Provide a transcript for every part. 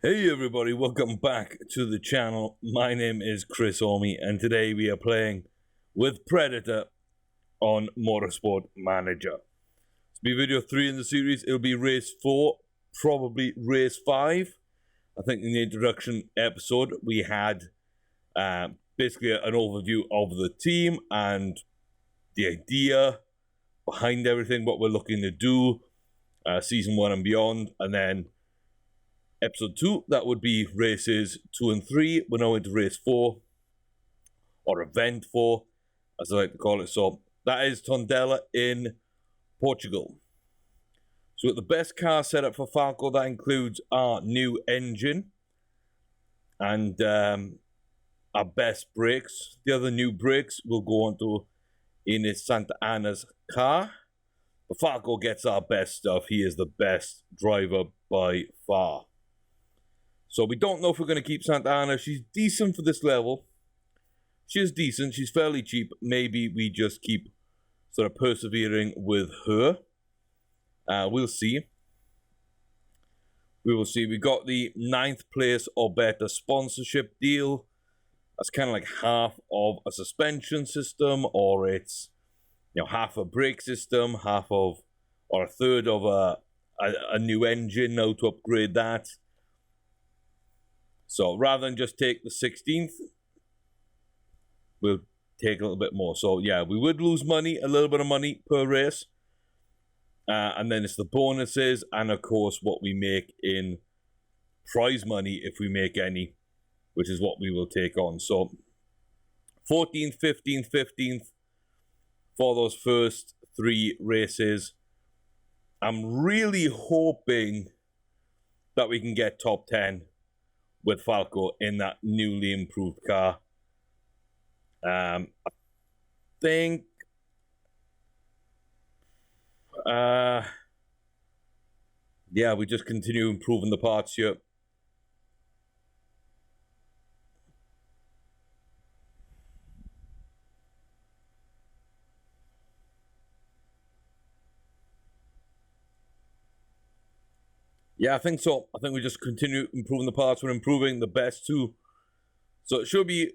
Hey everybody, welcome back to the channel. My name is Chris Orme and today we are playing with Predator on Motorsport Manager. This will be video 3 in the series. It'll be race 4, probably race 5. I think in the introduction episode we had basically an overview of the team and the idea behind everything, what we're looking to do, season 1 and beyond, and then episode 2, that would be races 2 and 3. We're now into race 4, or event 4, as I like to call it. So that is Tondela in Portugal. So with the best car setup for Falco, that includes our new engine and our best brakes. The other new brakes will go on to Ines Santa Ana's car. But Falco gets our best stuff. He is the best driver by far. So we don't know if we're going to keep Santa Ana. She's decent for this level. She is decent. She's fairly cheap. Maybe we just keep sort of persevering with her. We'll see. We will see. We got the 9th place or better sponsorship deal. That's kind of like half of a suspension system, or it's half a brake system, half of, or a third of a new engine now to upgrade that. So rather than just take the 16th, we'll take a little bit more. So yeah, we would lose money, a little bit of money per race. And then it's the bonuses and of course what we make in prize money if we make any, which is what we will take on. So 14th, 15th, 15th for those first 3 races. I'm really hoping that we can get top 10 with Falco in that newly improved car. I think yeah, we just continue improving the parts here. Yeah, I think so. I think we just continue improving the parts. We're improving the best too. So it should be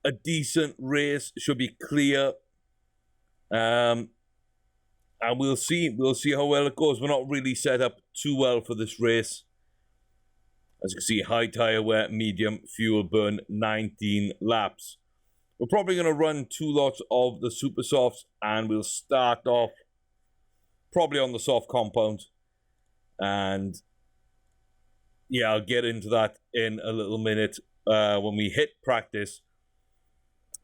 a decent race. It should be clear. And we'll see. We'll see how well it goes. We're not really set up too well for this race. As you can see, high tire wear, medium fuel burn, 19 laps. We're probably going to run 2 lots of the super softs, and we'll start off probably on the soft compound. And yeah, I'll get into that in a little minute when we hit practice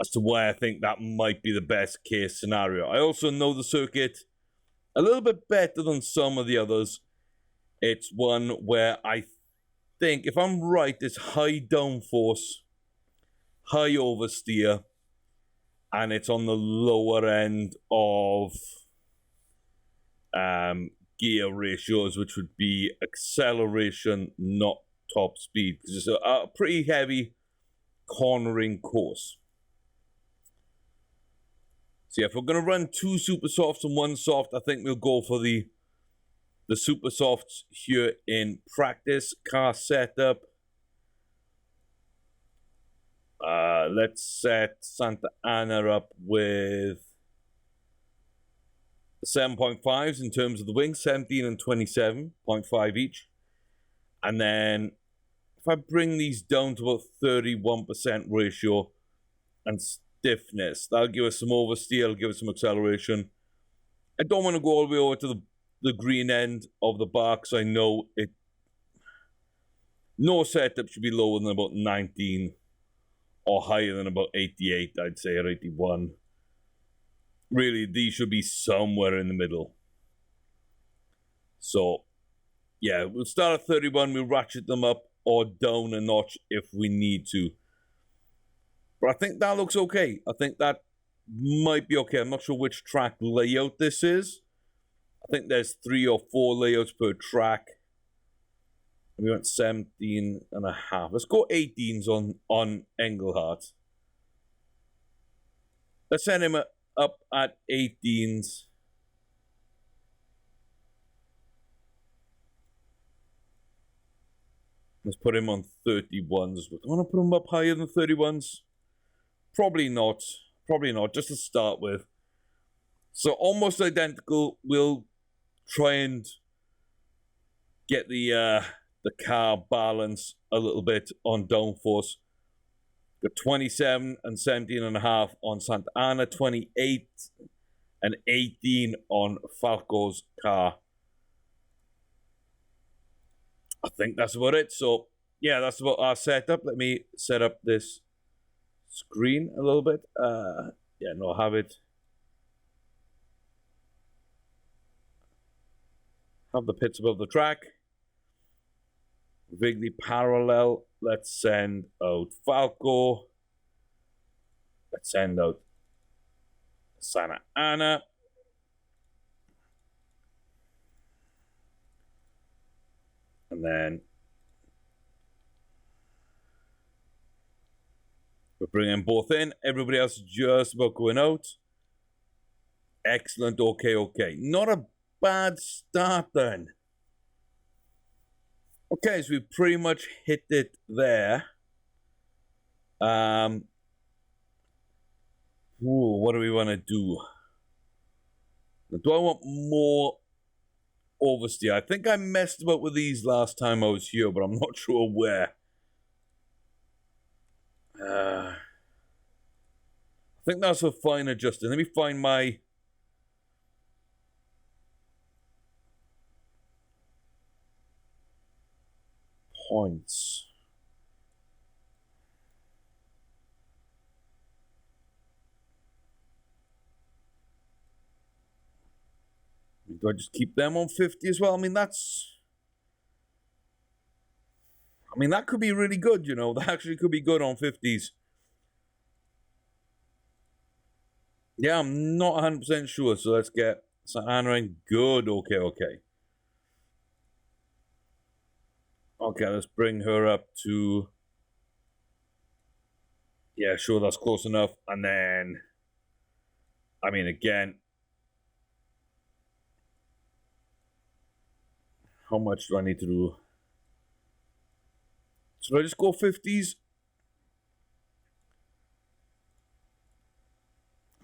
as to why I think that might be the best case scenario. I also know the circuit a little bit better than some of the others. It's one where I think, if I'm right, it's high downforce, high oversteer, and it's on the lower end of gear ratios, which would be acceleration, not top speed, because it's a pretty heavy cornering course. So yeah, if we're going to run 2 super softs and 1 soft, I think we'll go for the super softs here in practice. Car setup. Let's set Santa Ana up with 7.5s in terms of the wings, 17 and 27.5 each. And then if I bring these down to about 31% ratio and stiffness, that'll give us some oversteer, give us some acceleration. I don't want to go all the way over to the green end of the bar, because I know it. No setup should be lower than about 19 or higher than about 88, I'd say, or 81. Really, these should be somewhere in the middle. So, yeah, we'll start at 31. We'll ratchet them up or down a notch if we need to. But I think that looks okay. I think that might be okay. I'm not sure which track layout this is. I think there's 3 or 4 layouts per track. We went 17 and a half. Let's go 18s on Engelhardt. Let's send him up at 18s. Let's put him on 31s. Do I want to put him up higher than 31s? Probably not. Probably not, just to start with. So almost identical. We'll try and get the car balance a little bit on downforce. Got 27 and 17.5 on Santa Ana, 28 and 18 on Falco's car. I think that's about it. So yeah, that's about our setup. Let me set up this screen a little bit. Yeah, no, I have it. Have the pits above the track. Vaguely parallel. Let's send out Falco. Let's send out Santa Ana. And then we're bringing both in. Everybody else is just about going out. Excellent. Okay, okay. Not a bad start then. Okay, so we pretty much hit it there. Ooh, what do we want to do? Do I want more oversteer? I think I messed about with these last time I was here, but I'm not sure where. I think that's a fine adjusting. Let me find my points. Do I just keep them on 50 as well? I mean, that could be really good, you know. That actually could be good on 50s. Yeah, I'm not 100% sure, so let's get Santa Ana in. Good, okay, okay. Okay, let's bring her up to... Yeah, sure, that's close enough. And then... I mean, again... How much do I need to do? Should I just go 50s?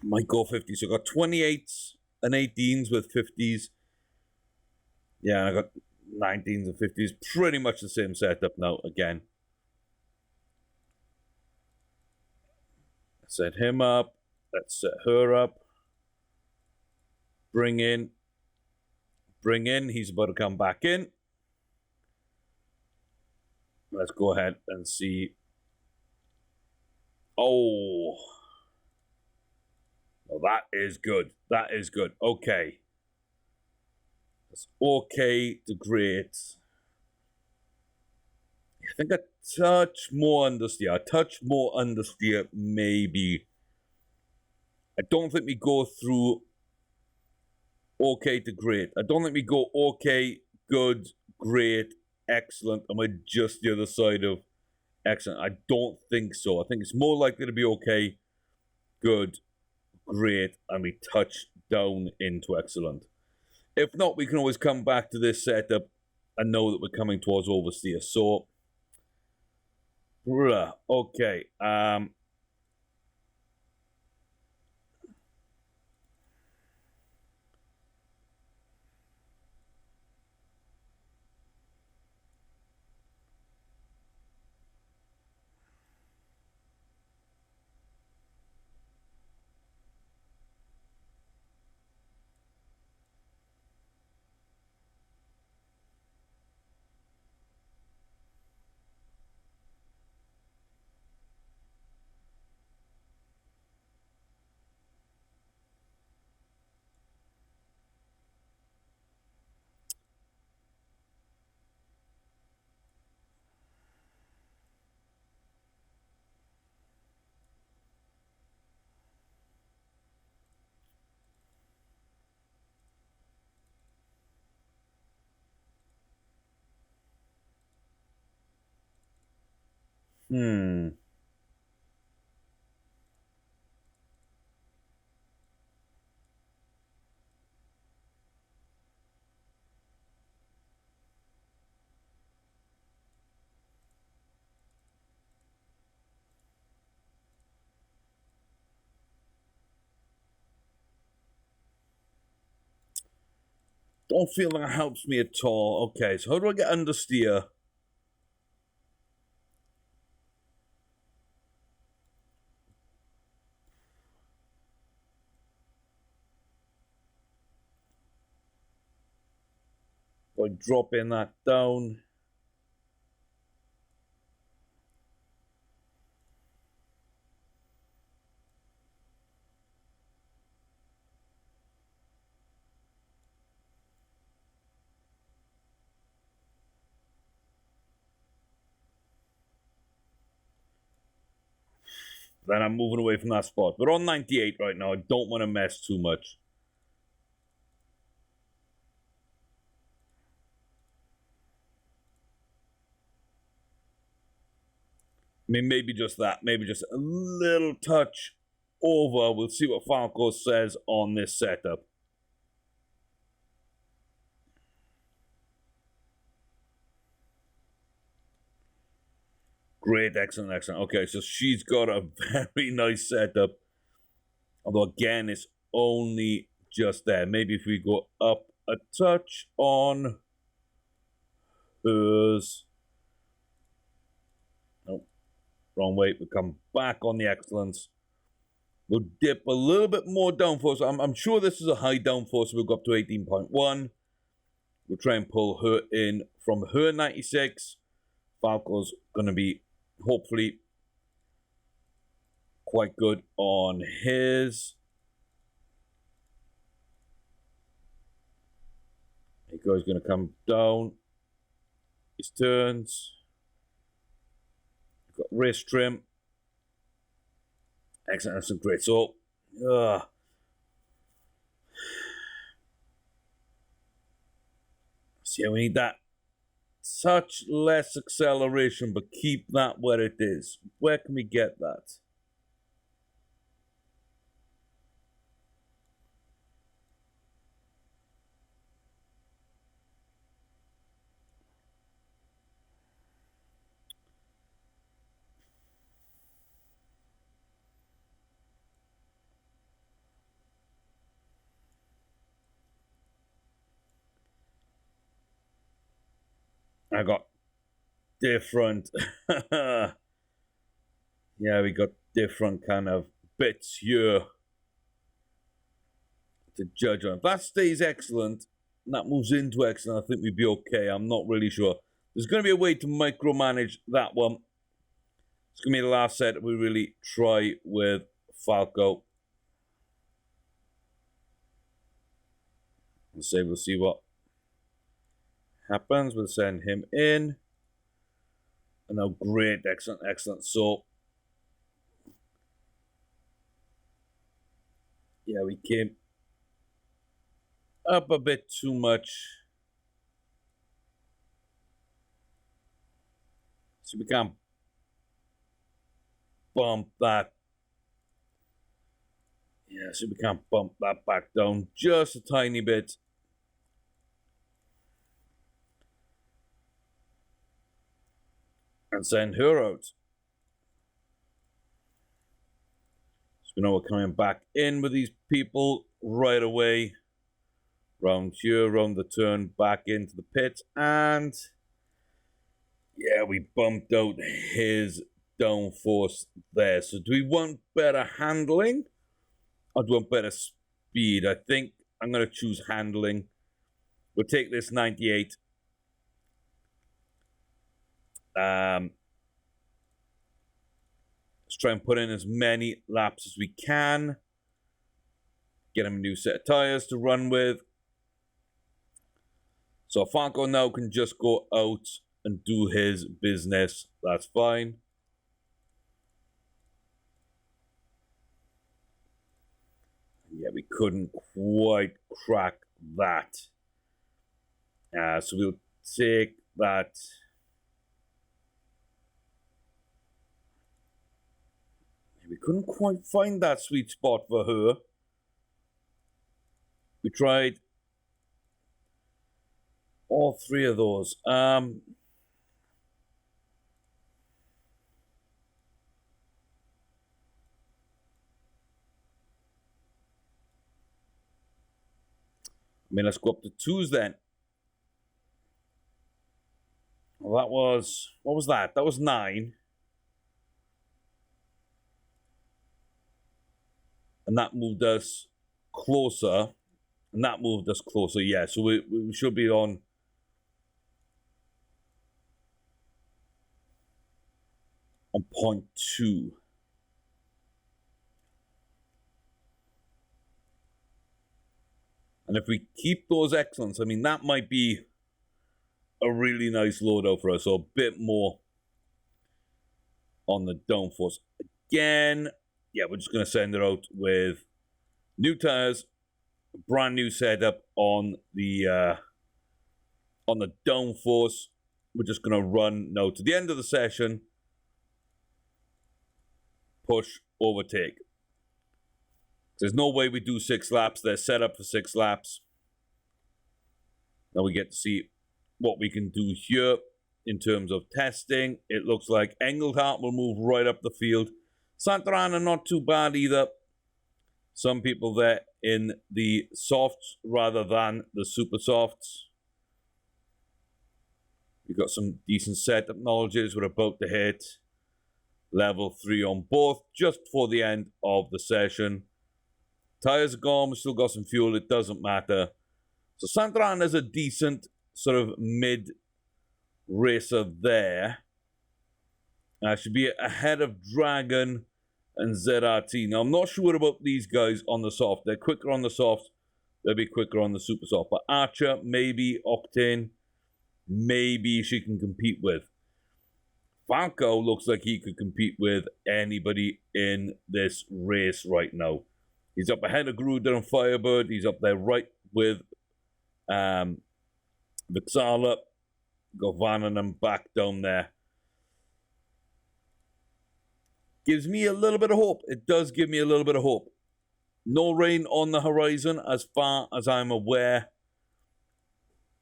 Might go 50s. So I got 28s and 18s with 50s. Yeah, I got 19s and 50s. Pretty much the same setup now again. Set him up. Let's set her up. Bring in. Bring in. He's about to come back in. Let's go ahead and see. Oh. Well, that is good. That is good. Okay. That's okay to great. I think a touch more understeer. A touch more understeer, maybe. I don't think we go through okay to great. I don't think we go okay, good, great, excellent, and we're just the other side of excellent. I don't think so. I think it's more likely to be okay, good, great, and we touch down into excellent. If not, we can always come back to this setup and know that we're coming towards oversteer. So, okay. Hmm. Don't feel that helps me at all. Okay, so how do I get understeer? By dropping that down. Then I'm moving away from that spot. We're on 98 right now. I don't want to mess too much. I mean, maybe just that. Maybe just a little touch over. We'll see what Falco says on this setup. Great, excellent, excellent. Okay, so she's got a very nice setup. Although, again, it's only just there. Maybe if we go up a touch on hers. Nope, wrong way. We'll come back on the excellence. We'll dip a little bit more downforce. I'm sure this is a high downforce, so we'll go up to 18.1. We'll try and pull her in from her 96. Falco's going to be, hopefully, quite good on his. He's going to come down. His turns. Got race trim. Excellent, that's great. So, see, we need that touch less acceleration, but keep that where it is. Where can we get that? I got different. Yeah, we got different kind of bits here to judge on. If that stays excellent, and that moves into excellent, I think we'd be okay. I'm not really sure. There's going to be a way to micromanage that one. It's going to be the last set we really try with Falco. We'll see what happens. We'll send him in. And now, great, excellent, excellent. So, yeah, we came up a bit too much. So we can't bump that. Yeah, so we can't bump that back down just a tiny bit. And send her out. So we know we're coming back in with these people right away. Round here, round the turn, back into the pit. And yeah, we bumped out his downforce there. So do we want better handling? Or do we want better speed? I think I'm going to choose handling. We'll take this 98. Let's try and put in as many laps as we can. Get him a new set of tires to run with. So Falco now can just go out and do his business. That's fine. Yeah, we couldn't quite crack that. So we'll take that. We couldn't quite find that sweet spot for her. We tried all three of those. mean, let's go up to 2s then. Well, that was, what was that? That was 9. And that moved us closer. And that moved us closer, yeah. So we should be on 0.2. And if we keep those excellence, I mean, that might be a really nice loadout for us. So a bit more on the downforce. Again, yeah, we're just going to send it out with new tires, a brand new setup on the downforce. We're just going to run now to the end of the session. Push, overtake. There's no way we do 6 laps. They're set up for 6 laps. Now we get to see what we can do here in terms of testing. It looks like Engelhardt will move right up the field. Santana not too bad either. Some people there in the softs rather than the super softs. We've got some decent setup knowledges. We're about to hit level 3 on both just before the end of the session. Tires are gone. We've still got some fuel. It doesn't matter. So Santana is a decent sort of mid racer there. Should be ahead of Dragon and ZRT. Now, I'm not sure about these guys on the soft. They're quicker on the soft. They'll be quicker on the super soft. But Archer, maybe Octane, maybe she can compete with. Falco looks like he could compete with anybody in this race right now. He's up ahead of Gruder and Firebird. He's up there right with Vixala. Got Vannon back down there. Gives me a little bit of hope. It does give me a little bit of hope. No rain on the horizon as far as I'm aware.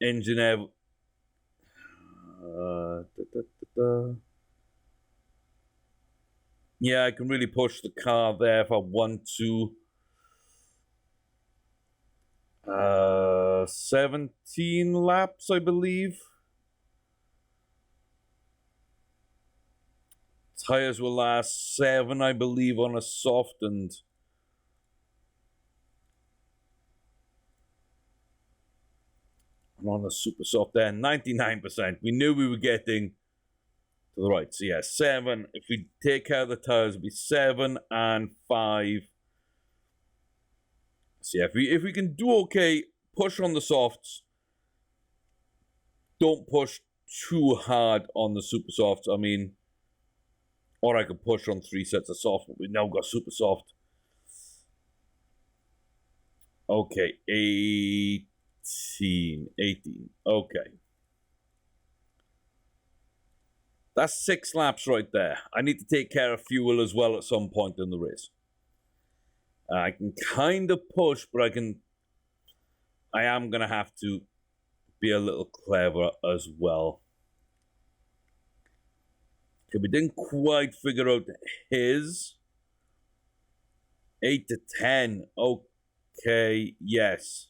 Engine air. Yeah, I can really push the car there if I want to. 17 laps, I believe. Tires will last 7, I believe, on a soft, and on a super soft there, 99%. We knew we were getting to the right. So yeah, 7. If we take out the tires, it'll be 7 and 5. So yeah, if we can do okay, push on the softs. Don't push too hard on the super softs. I mean, or I could push on 3 sets of soft, but we've now got super soft. Okay, 18. Okay. That's 6 laps right there. I need to take care of fuel as well at some point in the race. I can kind of push, but I am going to have to be a little clever as well. Okay, we didn't quite figure out his. 8 to 10. Okay, yes.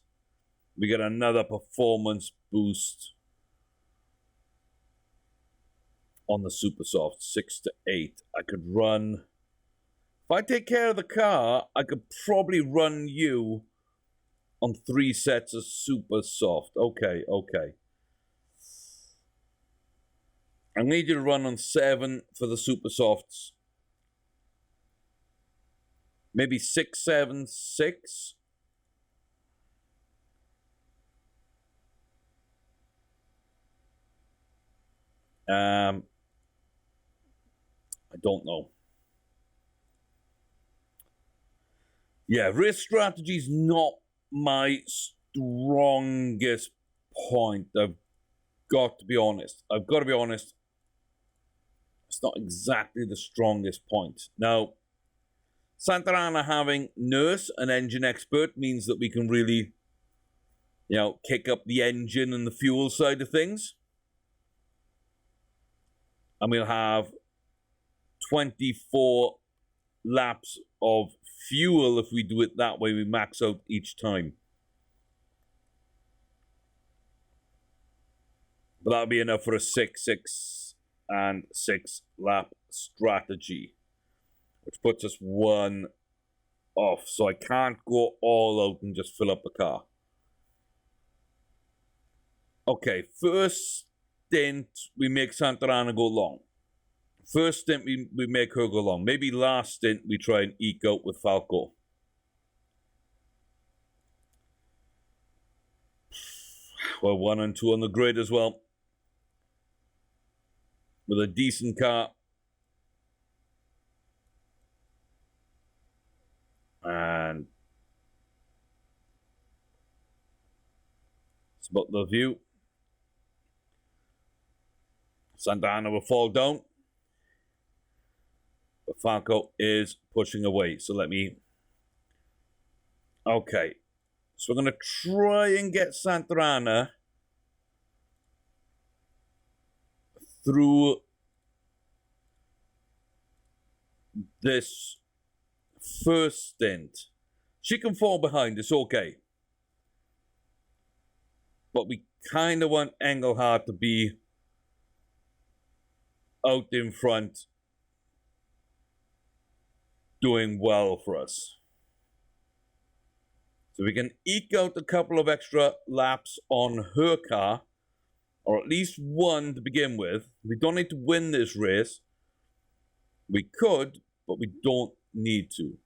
We got another performance boost on the super soft. 6 to 8. I could run. If I take care of the car, I could probably run you on 3 sets of super soft. Okay, okay. I need you to run on 7 for the super softs. Maybe 6, 7, 6. I don't know. Yeah, race strategy is not my strongest point. I've got to be honest. It's not exactly the strongest point. Now, Santana having Nurse, an engine expert, means that we can really, kick up the engine and the fuel side of things. And we'll have 24 laps of fuel if we do it that way. We max out each time. But that'll be enough for a 6, 6, and 6 lap strategy, which puts us 1 off. So I can't go all out and just fill up the car. Okay, first stint, we make Santana go long. First stint, we make her go long. Maybe last stint, we try and eke out with Falco. We're 1 and 2 on the grid as well. With a decent car. And it's about the view. Santana will fall down. But Falco is pushing away. So let me... Okay. So we're going to try and get Santana through this first stint. She can fall behind, it's okay. But we kind of want Engelhardt to be out in front, doing well for us. So we can eke out a couple of extra laps on her car, or at least 1 to begin with. We don't need to win this race. We could, but we don't need to.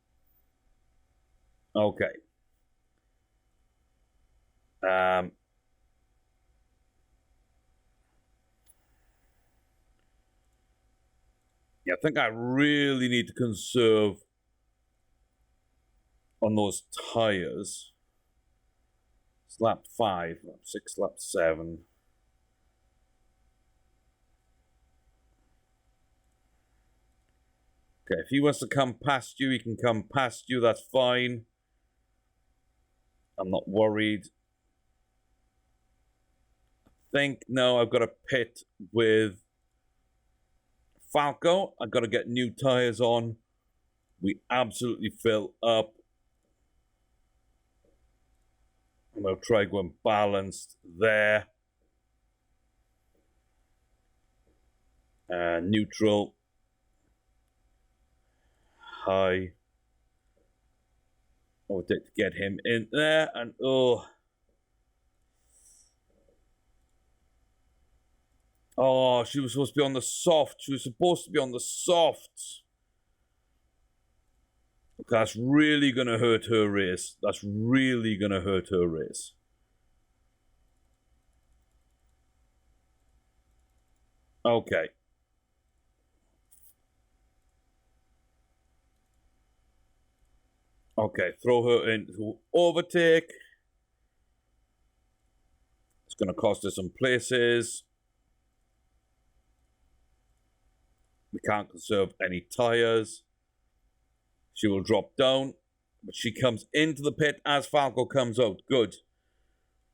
Okay. Yeah, I think I really need to conserve on those tires. It's lap 5, lap 6, lap 7. Okay, if he wants to come past you, he can come past you, that's fine. I'm not worried. I think, no, I've got to pit with Falco. I've got to get new tires on. We absolutely fill up. I'm going to try going balanced there. Neutral. High. Oh, to get him in there, and oh. Oh, she was supposed to be on the soft. She was supposed to be on the soft. That's really going to hurt her race. That's really going to hurt her race. Okay. Okay, throw her into overtake. It's going to cost us some places. We can't conserve any tires. She will drop down, but she comes into the pit as Falco comes out. Good.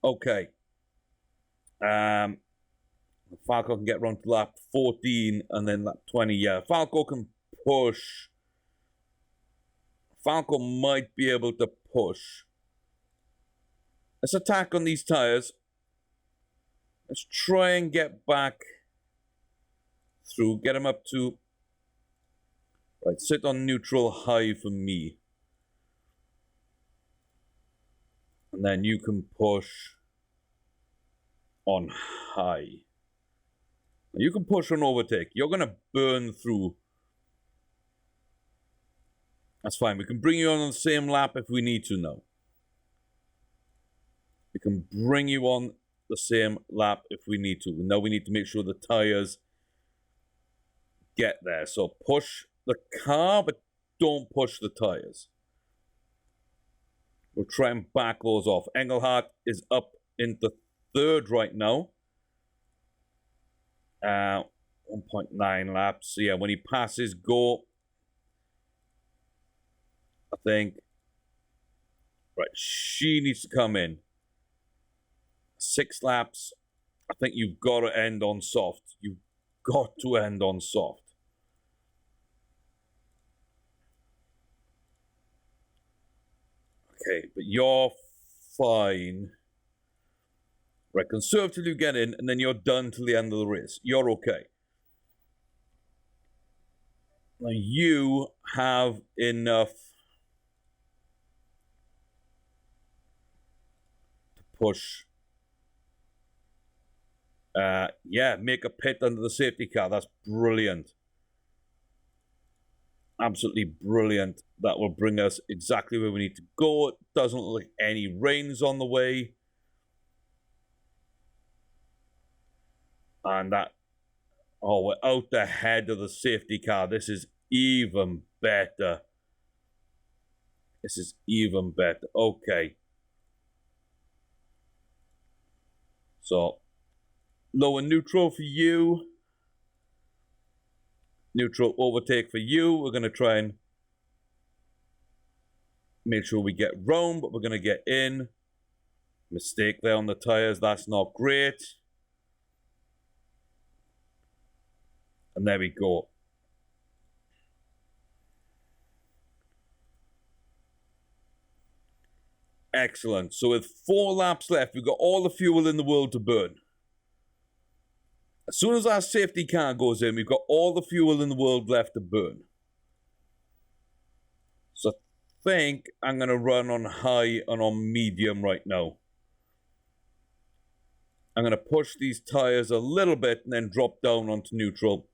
Okay. Falco can get around to lap 14 and then lap 20. Yeah, Falco can push. Falco might be able to push. Let's attack on these tires. Let's try and get back through. Get him up to... Right, sit on neutral high for me. And then you can push on high. You can push on overtake. You're going to burn through. That's fine. We can bring you on the same lap if we need to now. We can bring you on the same lap if we need to. Now we need to make sure the tires get there. So push the car, but don't push the tires. We'll try and back those off. Engelhardt is up into 3rd right now. 1.9 laps. So yeah, when he passes go, I think, right, she needs to come in. 6 laps. I think you've got to end on soft. You've got to end on soft. Okay, but you're fine. Right, conservatively get in, and then you're done till the end of the race. You're okay. Now you have enough to push. Yeah, make a pit under the safety car. That's brilliant. Absolutely brilliant. That will bring us exactly where we need to go. It doesn't look like any rain's on the way. And that, oh, we're out the head of the safety car. This is even better. This is even better. Okay. So, lower neutral for you. Neutral overtake for you. We're going to try and make sure we get round, but we're going to get in. Mistake there on the tires. That's not great. And there we go. Excellent. So with 4 laps left, we've got all the fuel in the world to burn. As soon as our safety car goes in, we've got all the fuel in the world left to burn. So I think I'm going to run on high and on medium right now. I'm going to push these tires a little bit and then drop down onto neutral.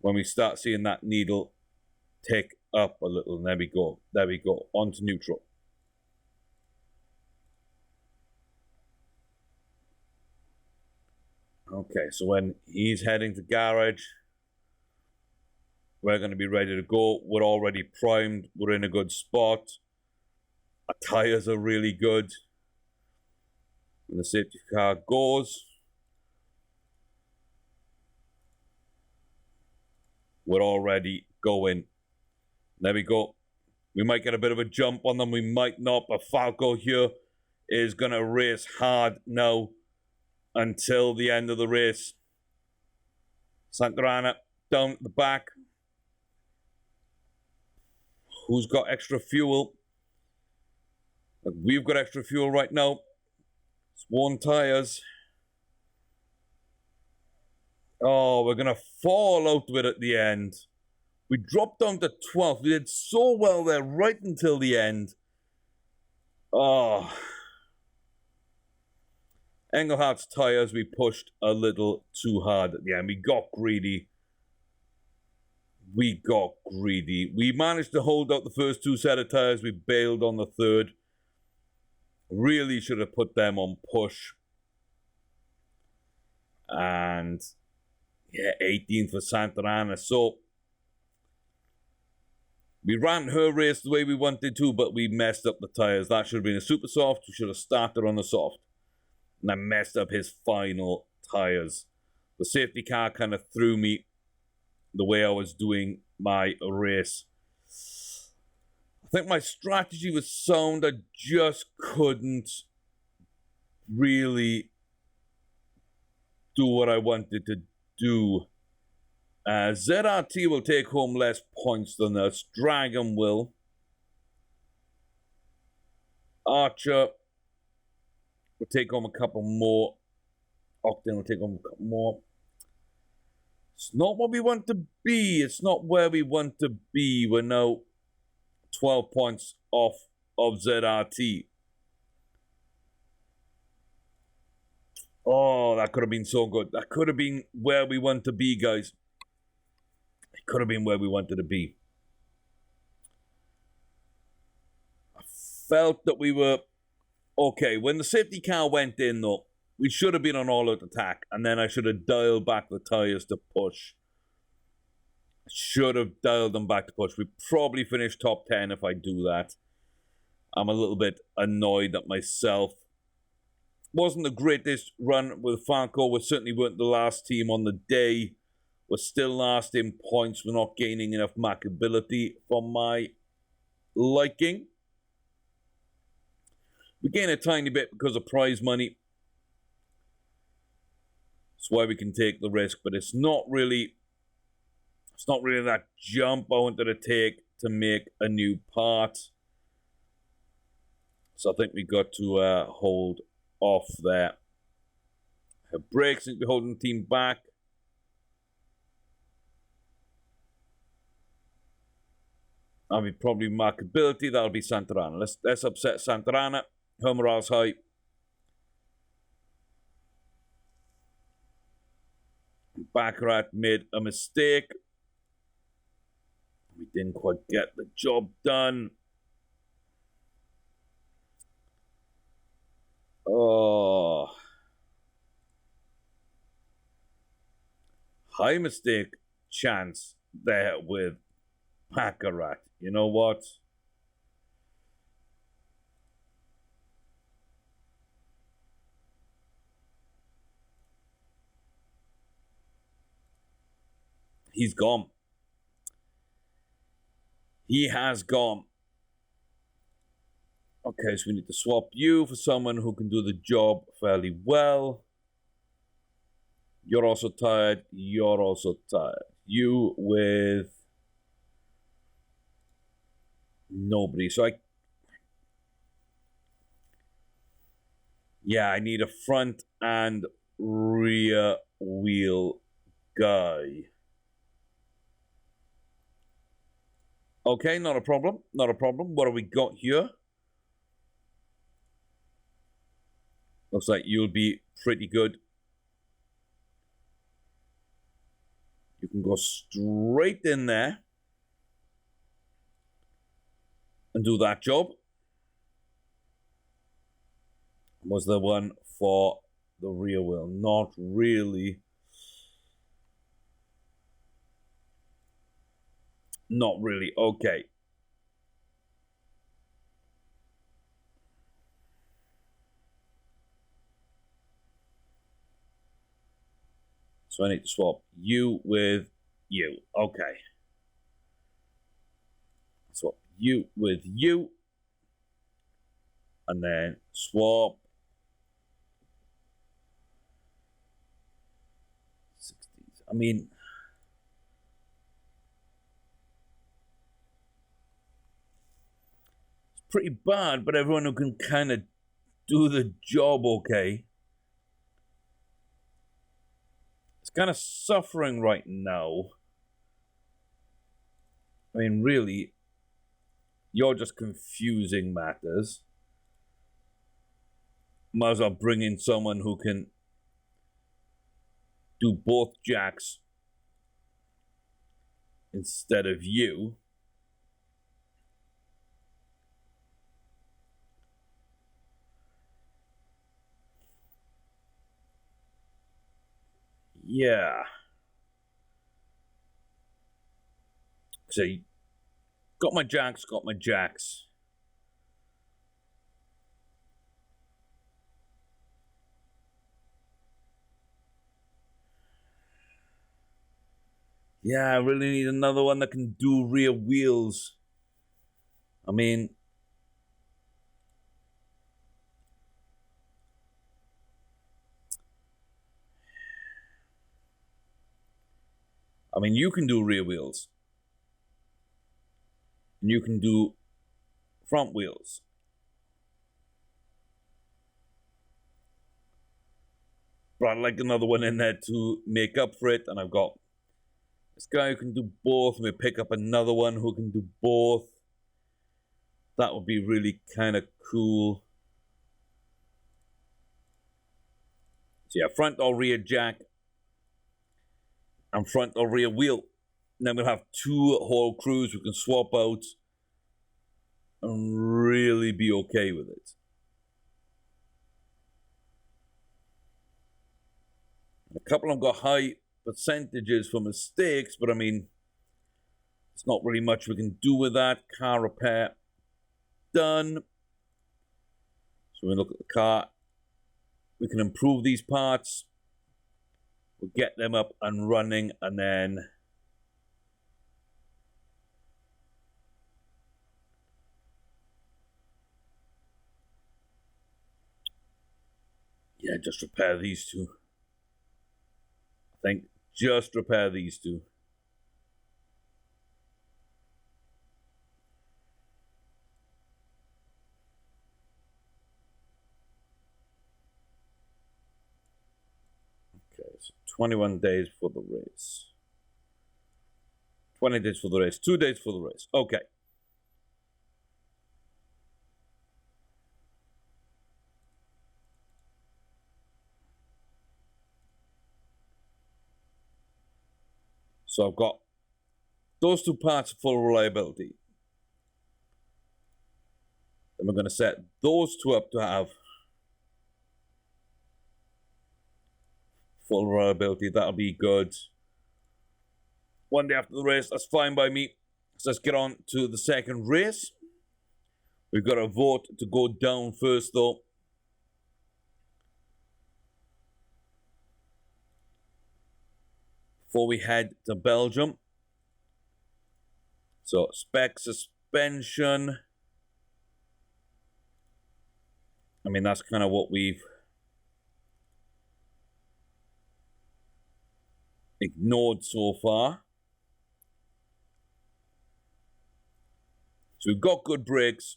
When we start seeing that needle tick up a little, and there we go. There we go. Onto neutral. Okay, so when he's heading to garage, we're going to be ready to go. We're already primed. We're in a good spot. Our tires are really good. When the safety car goes, we're already going. There we go. We might get a bit of a jump on them. We might not, but Falco here is going to race hard now until the end of the race. Santana down at the back. Who's got extra fuel? We've got extra fuel right now. It's worn tires. Oh, we're going to fall out of it at the end. We dropped down to 12th. We did so well there right until the end. Oh. Engelhardt's tires, we pushed a little too hard at the end. We got greedy. We got greedy. We managed to hold out the first 2 set of tires. We bailed on the third. Really should have put them on push. And yeah, 18th for Santana. So we ran her race the way we wanted to, but we messed up the tires. That should have been a super soft. We should have started on the soft. And I messed up his final tires. The safety car kind of threw me the way I was doing my race. I think my strategy was sound. I just couldn't really do what I wanted to do. ZRT will take home less points than us. Dragon will. Archer will take home a couple more. Octane will take home a couple more. It's not what we want to be. It's not where we want to be. We're now 12 points off of ZRT. Oh, that could have been so good. That could have been where we want to be, guys. It could have been where we wanted to be. I felt that we were okay. When the safety car went in, though, we should have been on all-out attack, and then I should have dialed back the tires to push. I should have dialed them back to push. We probably finished top 10 if I do that. I'm a little bit annoyed at myself. Wasn't the greatest run with Falco. We certainly weren't the last team on the day. We're still last in points. We're not gaining enough markability for my liking. We gain a tiny bit because of prize money. That's why we can take the risk, but it's not really that jump I wanted to take to make a new part. So I think we got to hold off there. Her brakes need to be holding the team back. That'll be probably markability. That'll be Santana. Let's upset Santana. Her morale's high. Baccarat made a mistake. We didn't quite get the job done. Oh. High mistake chance there with Baccarat. You know what? He's gone. He has gone. Okay, so we need to swap you for someone who can do the job fairly well. You're also tired. You're also tired. You with nobody. So I need a front and rear wheel guy. Okay, not a problem. Not a problem. What have we got here? Looks like you'll be pretty good. You can go straight in there and do that job. Was there one for the rear wheel? Not really. Not really. Okay. So I need to swap you with you. Okay. Swap you with you. And then swap 60s. I mean, it's pretty bad, but everyone who can kind of do the job okay. It's kind of suffering right now. I mean, really, you're just confusing matters. Might as well bring in someone who can do both jacks instead of you. Yeah. So, got my jacks, got my jacks. Yeah, I really need another one that can do rear wheels. I mean, you can do rear wheels. And you can do front wheels. But I'd like another one in there to make up for it. And I've got this guy who can do both. Maybe pick up another one who can do both. That would be really kind of cool. So yeah, front or rear jack. And front or rear wheel. And then we'll have two whole crews who can swap out and really be okay with it. A couple of them got high percentages for mistakes, but I mean, there's not really much we can do with that. Car repair done. So we look at the car. We can improve these parts. We'll get them up and running, and then yeah, just repair these two. I think just repair these two. So 21 days for the race. 20 days for the race. 2 days for the race. Okay. So I've got those 2 parts of full reliability. Then we're going to set those 2 up to have full reliability. That'll be good. 1 day after the race, that's fine by me. So let's get on to the second race. We've got a vote to go down first, though. Before we head to Belgium. So, spec suspension. I mean, that's kind of what we've ignored so far. So we've got good brakes.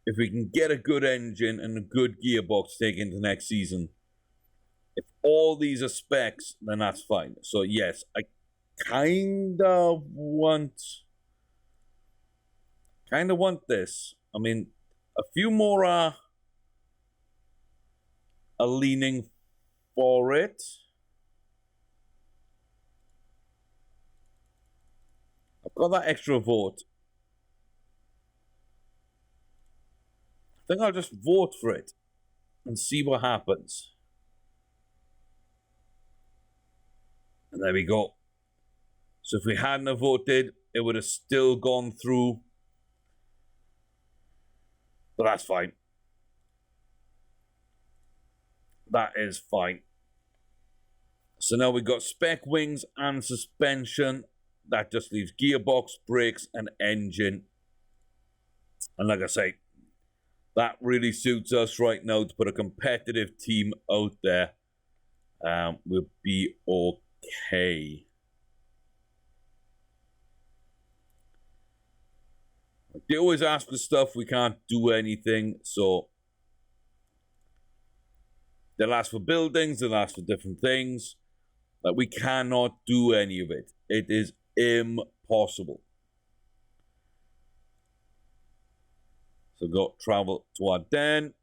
If we can get a good engine and a good gearbox to take into next season, if all these are specs, then that's fine. So yes, I kind of want this. I mean, a few more are leaning for it. I've got that extra vote. I think I'll just vote for it and see what happens. And there we go. So if we hadn't have voted, it would have still gone through. But that's fine. That is fine. So now we've got spec wings and suspension. That just leaves gearbox, brakes, and engine. And like I say, that really suits us right now to put a competitive team out there. We'll be okay. They always ask for stuff, we can't do anything, so they'll ask for buildings, they'll ask for different things, but we cannot do any of it. It is impossible. So go travel to Ardennes.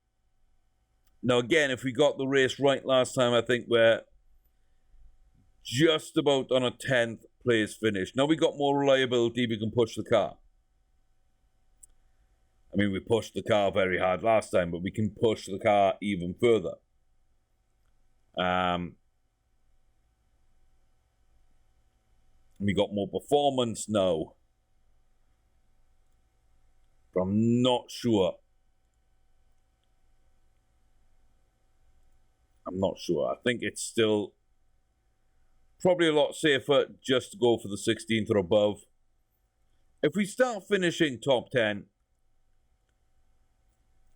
Now again, if we got the race right last time, I think we're just about on a 10th place finish. Now we got more reliability, we can push the car. I mean, we pushed the car very hard last time, but we can push the car even further. We got more performance now. But I'm not sure. I think it's still probably a lot safer just to go for the 16th or above. If we start finishing top 10,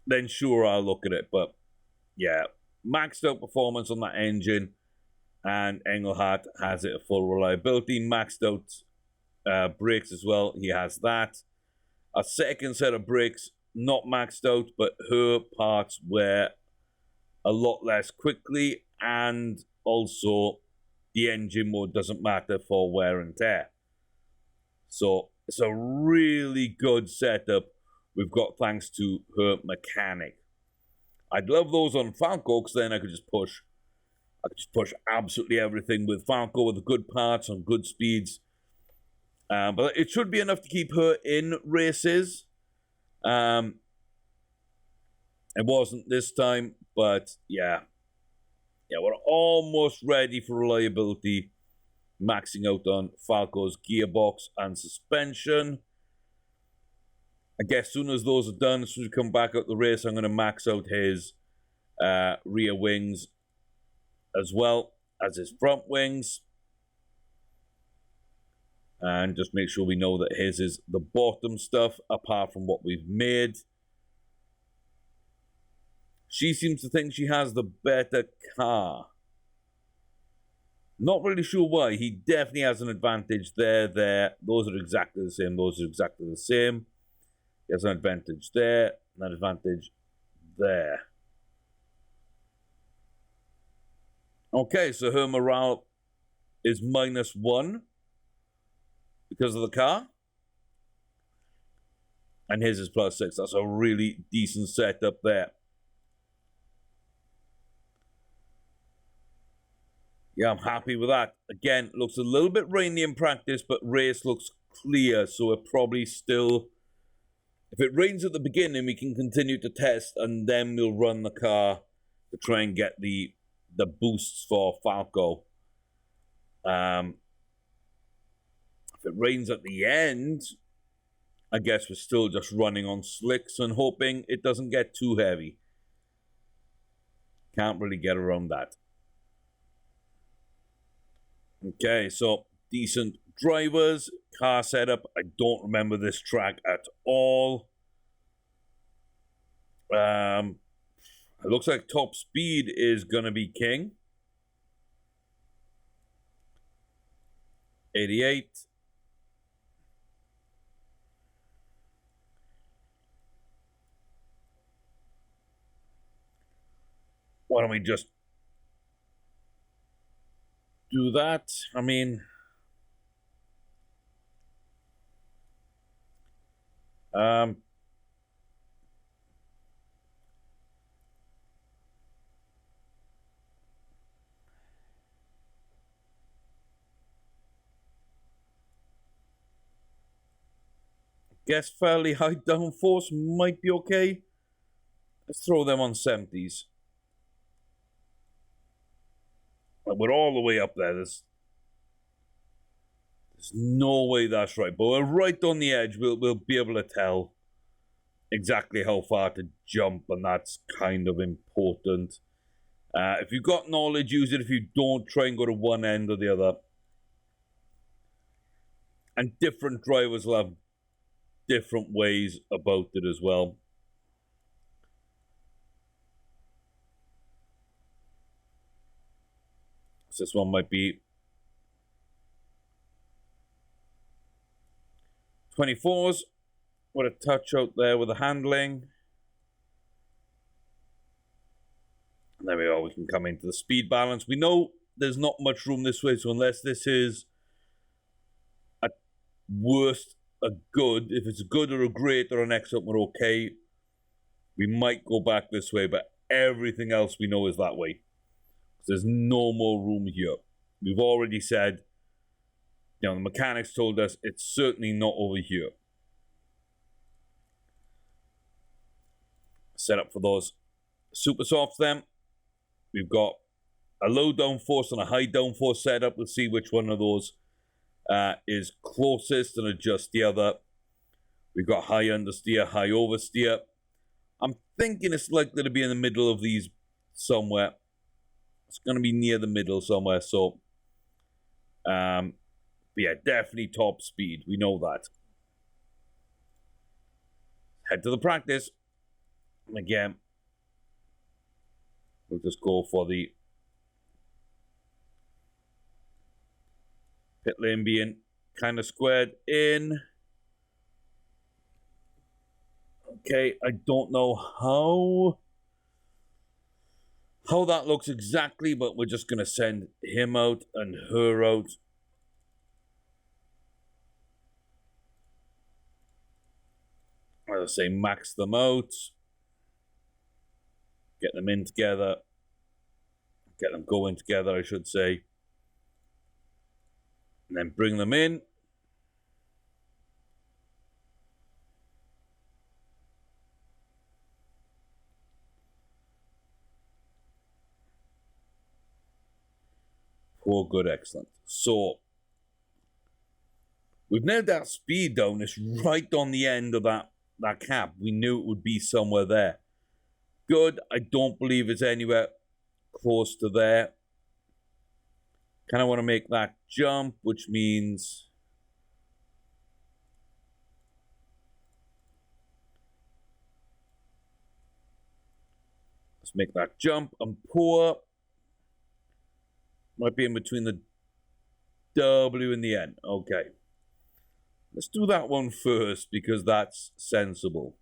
then sure, I'll look at it. But yeah, maxed out performance on that engine, and Engelhardt has it at full reliability. Maxed out brakes as well. He has that. A second set of brakes, not maxed out, but her parts wear a lot less quickly, and also the engine mode doesn't matter for wear and tear. So it's a really good setup we've got thanks to her mechanic. I'd love those on Falco, because then I could just push absolutely everything with Falco with the good parts on good speeds. But it should be enough to keep her in races. It wasn't this time, but yeah. Yeah, we're almost ready for reliability. Maxing out on Falco's gearbox and suspension. I guess as soon as those are done, as soon as we come back out the race, I'm going to max out his rear wings as well as his front wings. And just make sure we know that his is the bottom stuff, apart from what we've made. She seems to think she has the better car. Not really sure why. He definitely has an advantage there. Those are exactly the same. Those are exactly the same. He has an advantage there, and an advantage there. Okay, so her morale is -1 because of the car. And his is +6. That's a really decent setup there. Yeah, I'm happy with that. Again, looks a little bit rainy in practice, but race looks clear, so it probably still... If it rains at the beginning, we can continue to test, and then we'll run the car to try and get the boosts for Falco. If it rains at the end, I guess we're still just running on slicks and hoping it doesn't get too heavy. Can't really get around that. Okay, so decent drivers, car setup. I don't remember this track at all. It looks like top speed is gonna be king. 88. Why don't we just do that? I mean, guess fairly high downforce might be okay. Let's throw them on 70s. We're all the way up there. There's no way that's right, but we're right on the edge. We'll be able to tell exactly how far to jump, and that's kind of important. If you've got knowledge, use it. If you don't, try and go to one end or the other. And different drivers will have different ways about it as well. So this one might be 24s. What a touch out there with the handling. And there we are. We can come into the speed balance. We know there's not much room this way, so unless this is a worst, a good, if it's a good or a great or an excellent, we're okay. We might go back this way, but everything else we know is that way. There's no more room here. We've already said, you know, the mechanics told us it's certainly not over here. Set up for those super softs then. We've got a low downforce and a high downforce setup. We'll see which one of those is closest and adjust the other. We've got high understeer, high oversteer. I'm thinking it's likely to be in the middle of these somewhere. It's going to be near the middle somewhere, so yeah, definitely top speed. We know that. Head to the practice. And again, we'll just go for the pit lane being kind of squared in. Okay, I don't know how that looks exactly, but we're just going to send him out and her out. I'll say max them out. Get them in together. Get them going together, I should say. And then bring them in. Poor, good, excellent. So, we've nailed that speed down. It's right on the end of that cap. We knew it would be somewhere there. Good. I don't believe it's anywhere close to there. Kind of want to make that jump, which means let's make that jump. And poor. Might be in between the W and the N. Okay. Let's do that one first because that's sensible.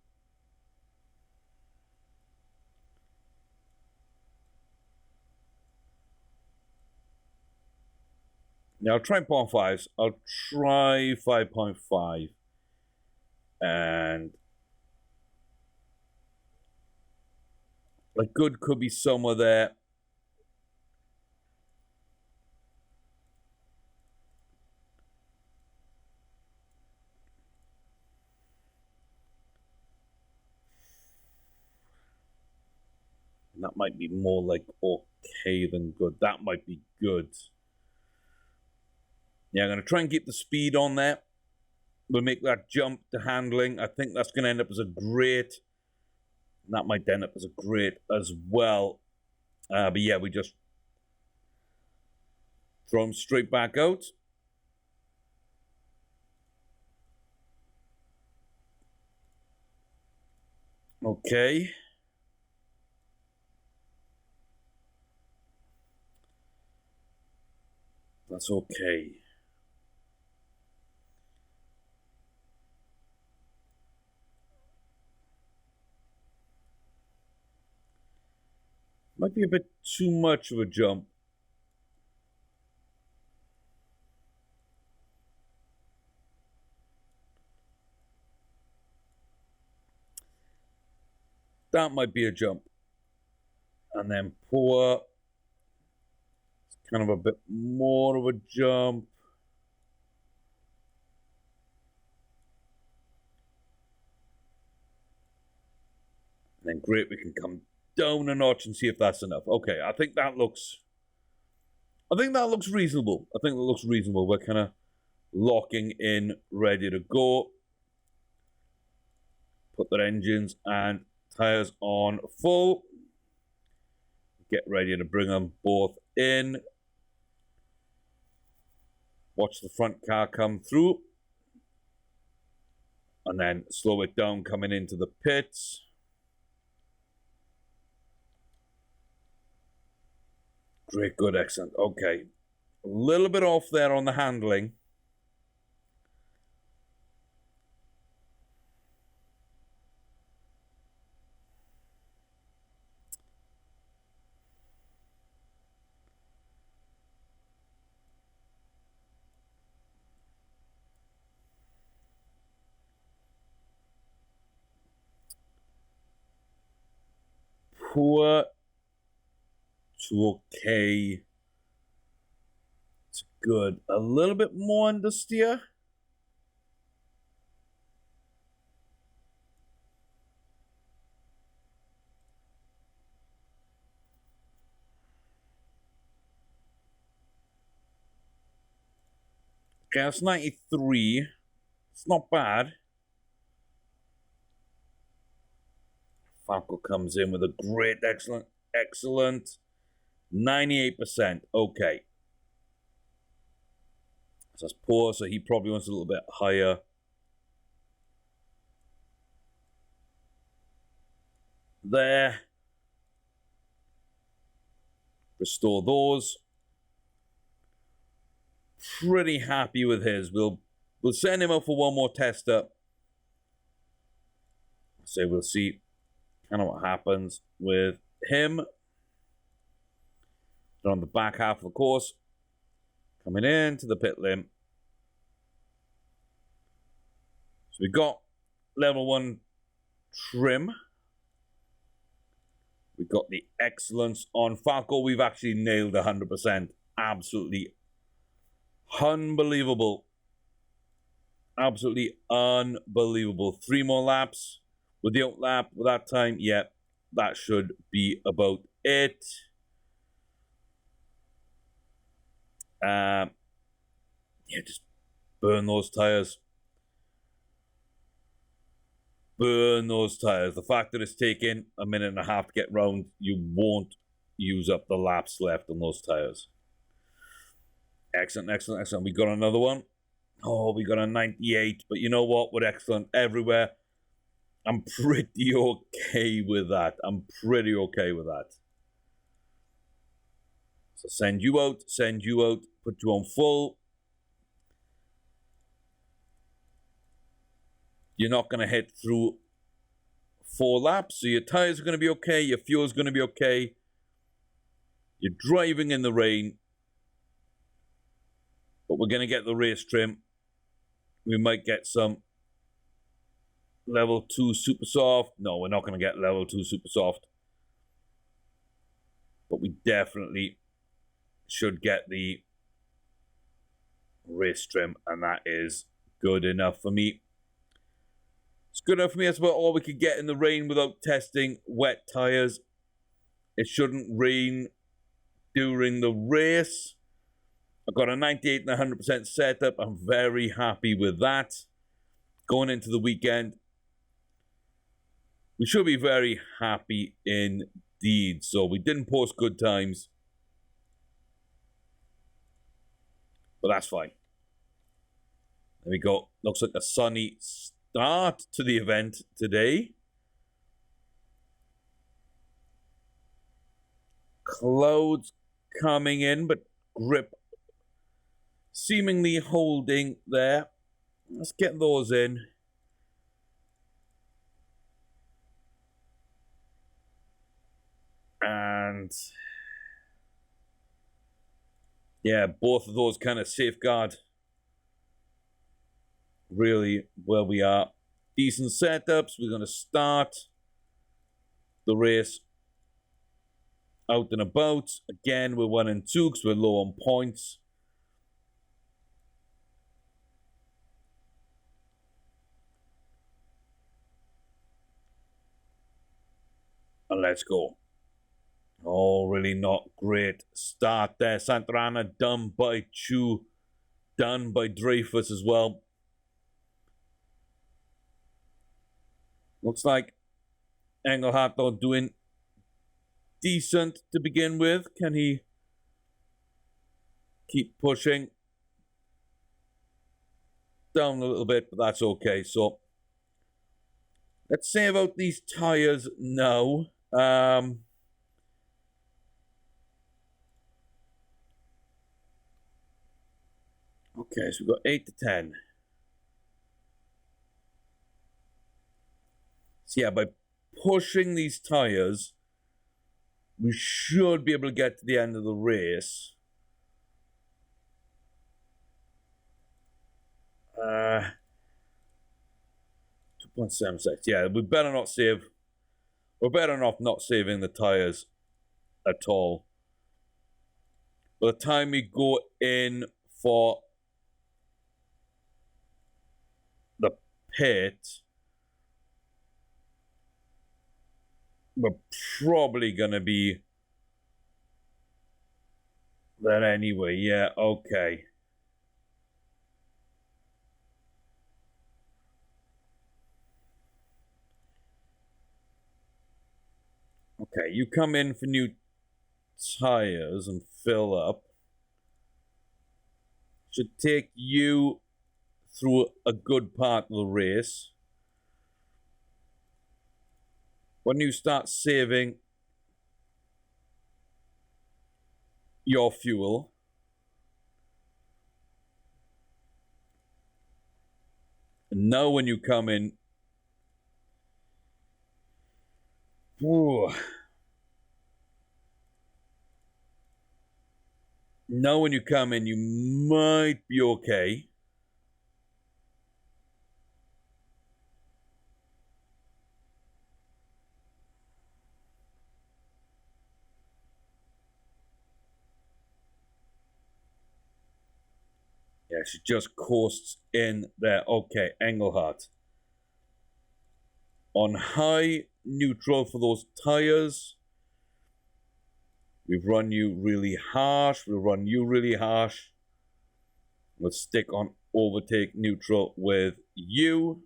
Now I'll try par 5s. I'll try 5.5. And a good could be somewhere there. And that might be more like okay than good. That might be good. Yeah, I'm going to try and keep the speed on there. We'll make that jump to handling. I think that's going to end up as a great. That might end up as a great as well. But yeah, we just throw them straight back out. Okay. That's okay. Might be a bit too much of a jump. That might be a jump. And then pour. It's kind of a bit more of a jump. And then great, we can come down a notch and see if that's enough. Okay, I think that looks reasonable. I think that looks reasonable. We're kind of locking in, ready to go. Put the engines and tires on full. Get ready to bring them both in. Watch the front car come through. And then slow it down coming into the pits. Great, good, excellent. Okay. A little bit off there on the handling. Poor to okay. It's good. A little bit more understeer. Okay, that's 93. It's not bad. Falco comes in with a great, excellent 98%. Okay. So that's poor, so he probably wants a little bit higher. There. Restore those. Pretty happy with his. We'll send him up for one more test up. So we'll see kind of what happens with him. They're on the back half of the course. Coming into the pit lane. So we got level 1 trim. We've got the excellence on Falco. We've actually nailed 100%. Absolutely unbelievable. Absolutely unbelievable. 3 more laps. With the outlap, with that time, yeah, that should be about it. Yeah, just burn those tires. Burn those tires. The fact that it's taken a minute and a half to get round, you won't use up the laps left on those tires. Excellent, excellent, excellent. We got another one. Oh, we got a 98. But you know what? We're excellent everywhere. I'm pretty okay with that. I'm pretty okay with that. So send you out, put you on full. You're not going to hit through 4 laps, so your tires are going to be okay, your fuel's going to be okay. You're driving in the rain. But we're going to get the race trim. We might get some level 2 super soft. No, we're not going to get level 2 super soft. But we definitely should get the race trim, and that is good enough for me. It's good enough for me. That's about all we could get in the rain without testing wet tires. It shouldn't rain during the race. I've got a 98 and 100% setup. I'm very happy with that. Going into the weekend, we should be very happy indeed. So we didn't post good times, but that's fine. There we go. Looks like a sunny start to the event today. Clouds coming in, but grip seemingly holding there. Let's get those in. And yeah, both of those kind of safeguard really where we are. Decent setups. We're going to start the race out and about. Again, we're 1 and 2 because we're low on points. And let's go. Oh, really not great start there. Santana done by Chu, done by Dreyfus as well. Looks like Engelhardt though doing decent to begin with. Can he keep pushing down a little bit? But that's okay. So let's save out these tires now. Okay, so we've got 8 to 10. So yeah, by pushing these tires, we should be able to get to the end of the race. 2.76. Yeah, we better not save. We're better off not saving the tires at all. By the time we go in for the pit, we're probably gonna be there anyway. Yeah, okay. Okay, you come in for new tires and fill up. Should take you through a good part of the race. When you start saving your fuel, and now when you come in, now when you come in, you might be okay. Yeah, she just coasts in there. Okay, Engelhardt. On high neutral for those tires. We've run you really harsh. We'll run you really harsh. Let's stick on overtake neutral with you.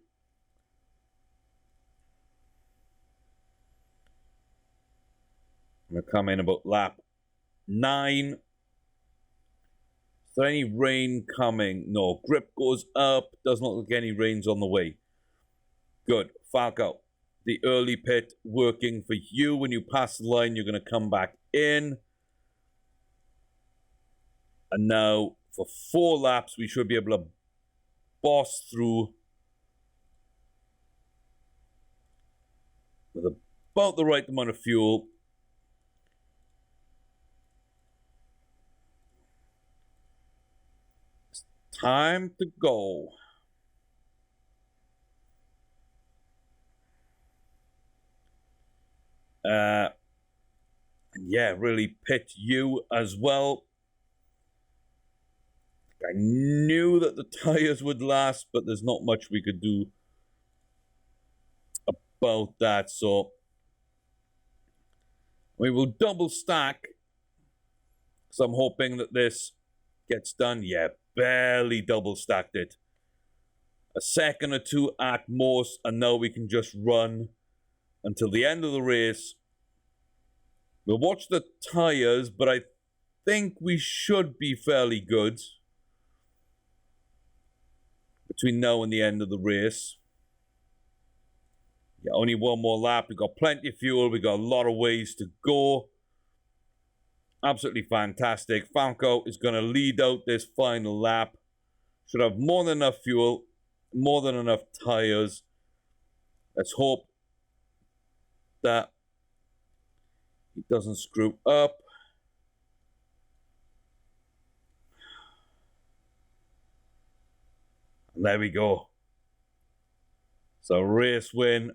I'm going to come in about lap 9. Is there any rain coming? No. Grip goes up. Doesn't look like any rain's on the way. Good. Falco. The early pit working for you. When you pass the line, you're going to come back in. And now, for 4 laps, we should be able to boss through with about the right amount of fuel. Time to go. Yeah, really pit you as well. I knew that the tires would last, but there's not much we could do about that. So we will double stack. So I'm hoping that this gets done. Yeah, barely double stacked it. A second or two at most, and now we can just run until the end of the race. We'll watch the tires, but I think we should be fairly good between now and the end of the race. Yeah, only one more lap. We've got plenty of fuel. We've got a lot of ways to go. Absolutely fantastic. Falco is going to lead out this final lap. Should have more than enough fuel, more than enough tires. Let's hope that he doesn't screw up. And there we go. So race win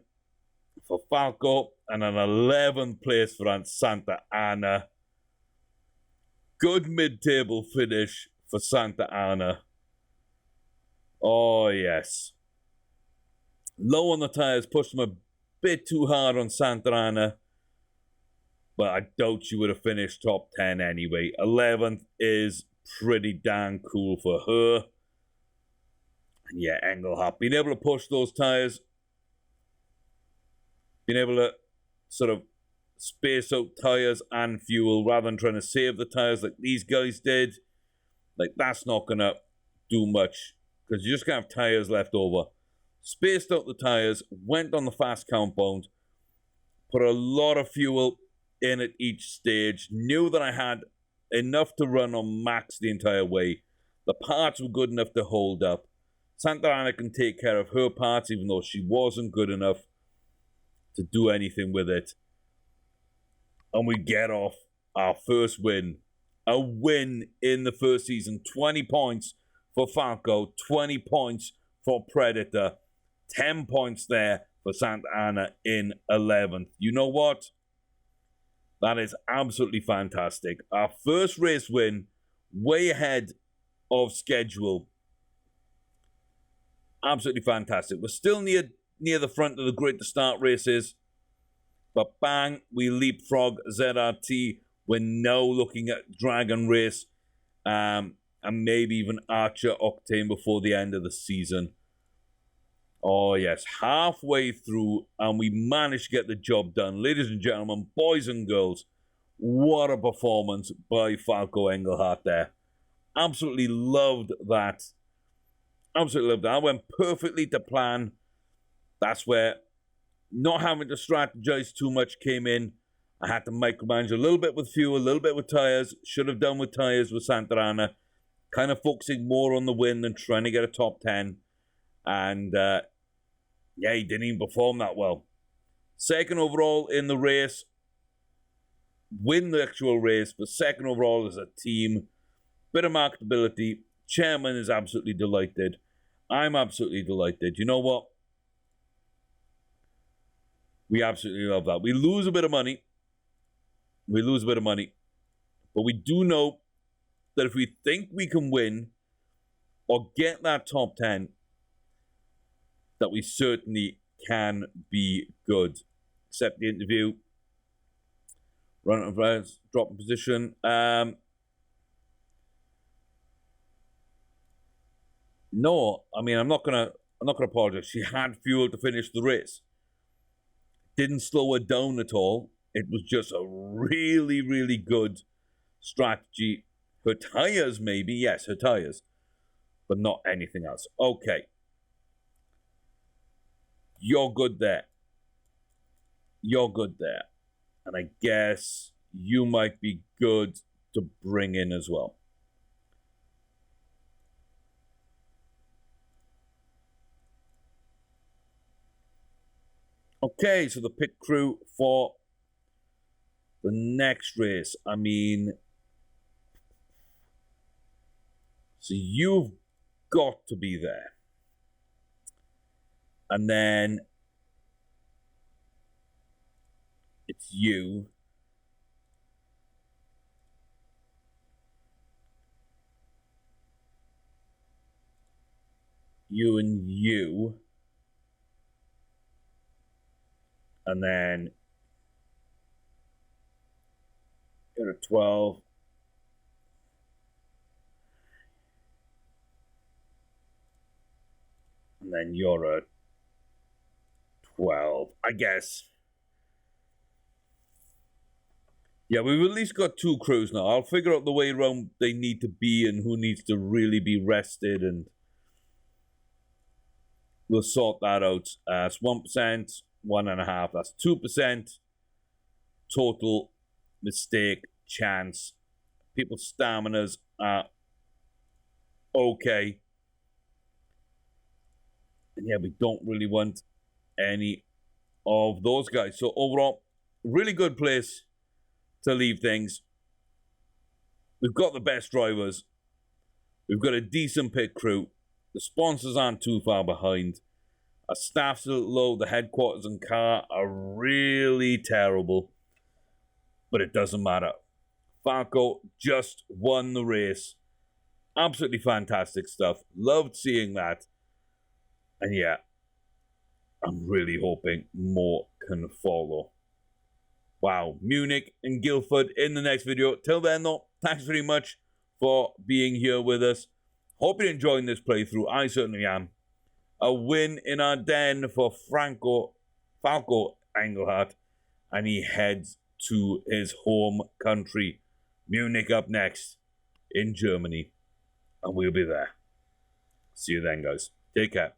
for Falco and an 11th place for Santa Ana. Good mid-table finish for Santa Ana. Oh, yes. Low on the tires, pushed them a bit too hard on Santa Ana. But I doubt she would have finished top 10 anyway. 11th is pretty dang cool for her. And yeah, Engelhardt being able to push those tires, being able to sort of space out tires and fuel rather than trying to save the tires like these guys did. Like, that's not going to do much because you're just going to have tires left over. Spaced out the tires, went on the fast compound, put a lot of fuel in at each stage, knew that I had enough to run on max the entire way. The parts were good enough to hold up. Santa Ana can take care of her parts even though she wasn't good enough to do anything with it. And we get off our first win. A win in the first season. 20 points for Falco, 20 points for Predator, 10 points there for Santa Ana in 11th. You know what? That is absolutely fantastic. Our first race win, way ahead of schedule. Absolutely fantastic. We're still near the front of the grid to start races. But bang, we leapfrog ZRT. We're now looking at Dragon Race and maybe even Archer Octane before the end of the season. Oh, yes. Halfway through, and we managed to get the job done. Ladies and gentlemen, boys and girls, what a performance by Falco Engelhardt there. Absolutely loved that. Absolutely loved that. I went perfectly to plan. That's where not having to strategize too much came in. I had to micromanage a little bit with fuel, a little bit with tires. Should have done with tires with Santa Ana. Kind of focusing more on the win than trying to get a top 10. And yeah, he didn't even perform that well. Second overall in the race. Win the actual race, but second overall as a team. Bit of marketability. Chairman is absolutely delighted. I'm absolutely delighted. You know what? We absolutely love that. We lose a bit of money. We lose a bit of money. But we do know that if we think we can win or get that top 10, that we certainly can be good. Accept the interview. Run out of rounds, drop in position. No, I mean I'm not gonna apologize. She had fuel to finish the race. Didn't slow her down at all. It was just a really, really good strategy. Her tires, maybe, yes, her tires, but not anything else. Okay. You're good there. You're good there. And I guess you might be good to bring in as well. Okay, so the pit crew for the next race. I mean, so you've got to be there. And then it's you. You and you. And then you're a 12. And then you're a 12, I guess. Yeah, we've at least got 2 crews now. I'll figure out the way around they need to be and who needs to really be rested, and we'll sort that out. It's 1%, 1.5%. That's 2% total mistake chance. People's staminas are okay. And yeah, we don't really want any of those guys. So overall, really good place to leave things. We've got the best drivers. We've got a decent pit crew. The sponsors aren't too far behind. Our staff's a little low. The headquarters and car are really terrible. But it doesn't matter. Falco just won the race. Absolutely fantastic stuff. Loved seeing that. And yeah, I'm really hoping more can follow. Wow, Munich and Guildford in the next video. Till then though, thanks very much for being here with us. Hope you're enjoying this playthrough. I certainly am. A win in our den for Falco Engelhardt, and he heads to his home country. Munich up next in Germany, and we'll be there. See you then, guys. Take care.